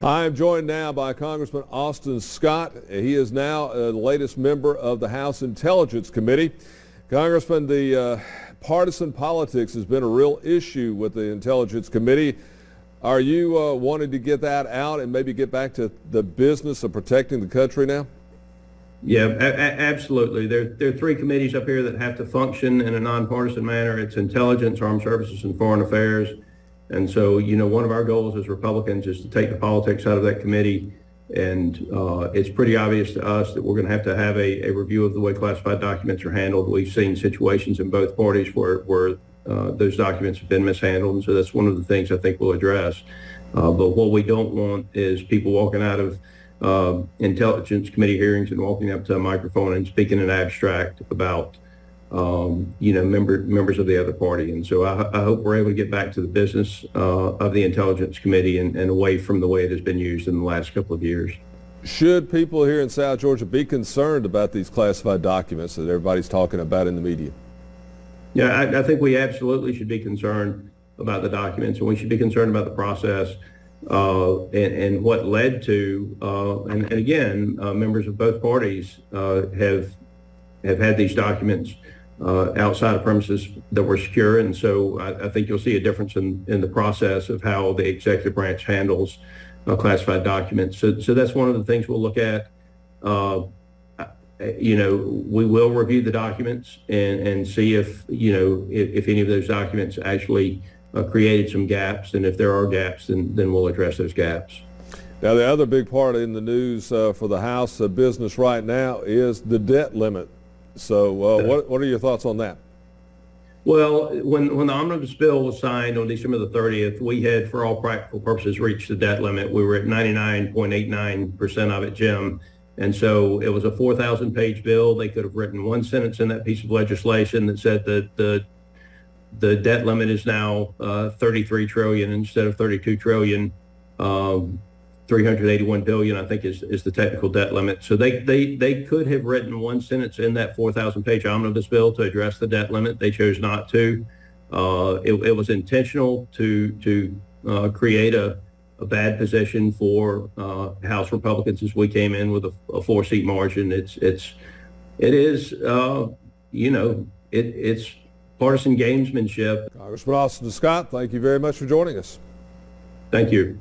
I am joined now by Congressman Austin Scott. He is now the latest member of the House Intelligence Committee. Congressman, the partisan politics has been a real issue with the Intelligence Committee. Are you wanting to get that out and maybe get back to the business of protecting the country now? Yeah, absolutely. There are three committees up here that have to function in a nonpartisan manner. It's Intelligence, Armed Services, and Foreign Affairs. And so, one of our goals as Republicans is to take the politics out of that committee. And it's pretty obvious to us that we're going to have a review of the way classified documents are handled. We've seen situations in both parties where those documents have been mishandled. And so that's one of the things I think we'll address. But what we don't want is people walking out of Intelligence Committee hearings and walking up to a microphone and speaking in abstract about members of the other party. And so I hope we're able to get back to the business of the Intelligence Committee and away from the way it has been used in the last couple of years. Should people here in South Georgia be concerned about these classified documents that everybody's talking about in the media? Yeah, I think we absolutely should be concerned about the documents, and we should be concerned about the process and what led to, and again, members of both parties have had these documents outside of premises that were secure. And so I think you'll see a difference in the process of how the executive branch handles classified documents. So that's one of the things we'll look at. We will review the documents and see if any of those documents actually created some gaps. And if there are gaps, then we'll address those gaps. Now, the other big part in the news for the House business right now is the debt limit. So what are your thoughts on that? Well, when the omnibus bill was signed on December the 30th, we had, for all practical purposes, reached the debt limit. We were at 99.89% of it, Jim. And so it was a 4,000-page bill. They could have written one sentence in that piece of legislation that said that the debt limit is now 33 trillion instead of 32 trillion. 381 billion, I think, is the technical debt limit. So they could have written one sentence in that 4,000-page omnibus bill to address the debt limit. They chose not to. It was intentional to create a bad position for House Republicans as we came in with a 4-seat margin. It's partisan gamesmanship. Congressman Austin Scott, thank you very much for joining us. Thank you.